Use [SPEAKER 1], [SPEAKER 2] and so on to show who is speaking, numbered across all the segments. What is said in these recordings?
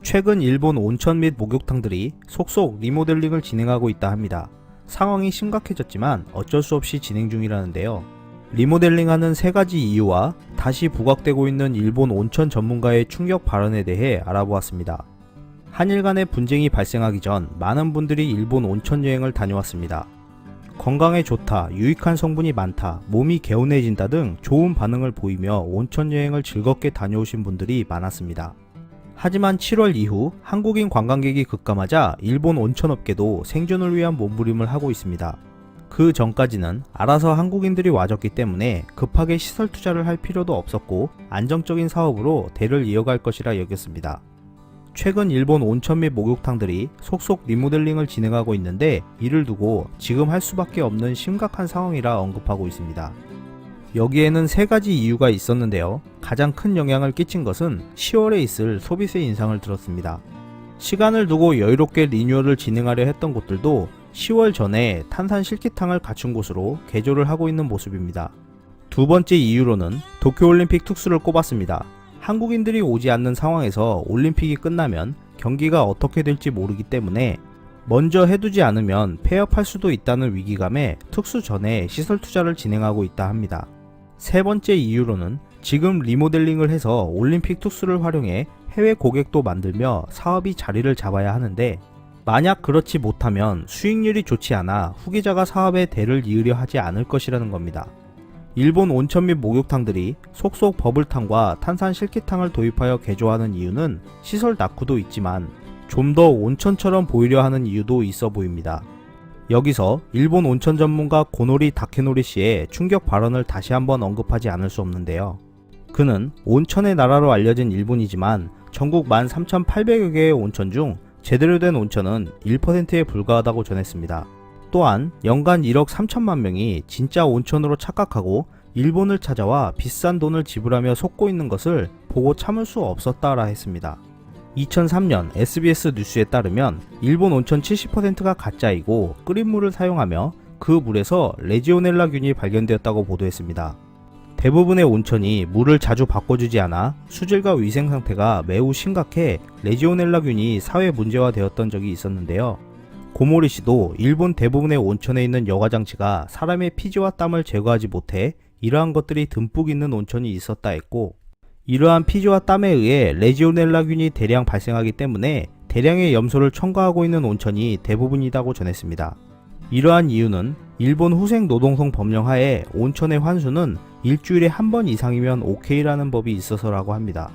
[SPEAKER 1] 최근 일본 온천 및 목욕탕들이 속속 리모델링을 진행하고 있다 합니다. 상황이 심각해졌지만 어쩔 수 없이 진행 중이라는데요. 리모델링하는 세 가지 이유와 다시 부각되고 있는 일본 온천 전문가의 충격 발언에 대해 알아보았습니다. 한일 간의 분쟁이 발생하기 전 많은 분들이 일본 온천 여행을 다녀왔습니다. 건강에 좋다, 유익한 성분이 많다, 몸이 개운해진다 등 좋은 반응을 보이며 온천 여행을 즐겁게 다녀오신 분들이 많았습니다. 하지만 7월 이후 한국인 관광객이 급감하자 일본 온천업계도 생존을 위한 몸부림을 하고 있습니다. 그 전까지는 알아서 한국인들이 와줬기 때문에 급하게 시설 투자를 할 필요도 없었고 안정적인 사업으로 대를 이어갈 것이라 여겼습니다. 최근 일본 온천 및 목욕탕들이 속속 리모델링을 진행하고 있는데 이를 두고 지금 할 수밖에 없는 심각한 상황이라 언급하고 있습니다. 여기에는 세 가지 이유가 있었는데요. 가장 큰 영향을 끼친 것은 10월에 있을 소비세 인상을 들었습니다. 시간을 두고 여유롭게 리뉴얼을 진행하려 했던 곳들도 10월 전에 탄산 실키탕을 갖춘 곳으로 개조를 하고 있는 모습입니다. 두 번째 이유로는 도쿄올림픽 특수를 꼽았습니다. 한국인들이 오지 않는 상황에서 올림픽이 끝나면 경기가 어떻게 될지 모르기 때문에 먼저 해두지 않으면 폐업할 수도 있다는 위기감에 특수 전에 시설 투자를 진행하고 있다 합니다. 세 번째 이유로는 지금 리모델링을 해서 올림픽 특수를 활용해 해외 고객도 만들며 사업이 자리를 잡아야 하는데 만약 그렇지 못하면 수익률이 좋지 않아 후계자가 사업에 대를 이으려 하지 않을 것이라는 겁니다. 일본 온천 및 목욕탕들이 속속 버블탕과 탄산 실키탕을 도입하여 개조하는 이유는 시설 낙후도 있지만 좀 더 온천처럼 보이려 하는 이유도 있어 보입니다. 여기서 일본 온천 전문가 고노리 다케노리 씨의 충격 발언을 다시 한번 언급하지 않을 수 없는데요. 그는 온천의 나라로 알려진 일본이지만 전국 13,800여 개의 온천 중 제대로 된 온천은 1%에 불과하다고 전했습니다. 또한 연간 1억 3천만 명이 진짜 온천으로 착각하고 일본을 찾아와 비싼 돈을 지불하며 속고 있는 것을 보고 참을 수 없었다라 했습니다. 2003년 SBS 뉴스에 따르면 일본 온천 70%가 가짜이고 끓인 물을 사용하며 그 물에서 레지오넬라균이 발견되었다고 보도했습니다. 대부분의 온천이 물을 자주 바꿔주지 않아 수질과 위생 상태가 매우 심각해 레지오넬라균이 사회 문제화 되었던 적이 있었는데요. 고모리 씨도 일본 대부분의 온천에 있는 여과장치가 사람의 피지와 땀을 제거하지 못해 이러한 것들이 듬뿍 있는 온천이 있었다 했고, 이러한 피지와 땀에 의해 레지오넬라균이 대량 발생하기 때문에 대량의 염소를 첨가하고 있는 온천이 대부분이라고 전했습니다. 이러한 이유는 일본 후생노동성 법령 하에 온천의 환수는 일주일에 한 번 이상이면 오케이라는 법이 있어서라고 합니다.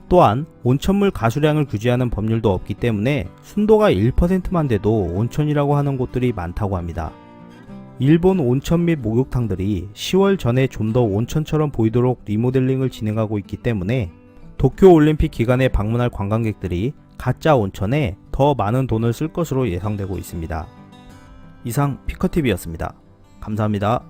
[SPEAKER 1] 또한 온천물 가수량을 규제하는 법률도 없기 때문에 순도가 1%만 돼도 온천이라고 하는 곳들이 많다고 합니다. 일본 온천 및 목욕탕들이 10월 전에 좀 더 온천처럼 보이도록 리모델링을 진행하고 있기 때문에 도쿄올림픽 기간에 방문할 관광객들이 가짜 온천에 더 많은 돈을 쓸 것으로 예상되고 있습니다. 이상 피커TV였습니다. 감사합니다.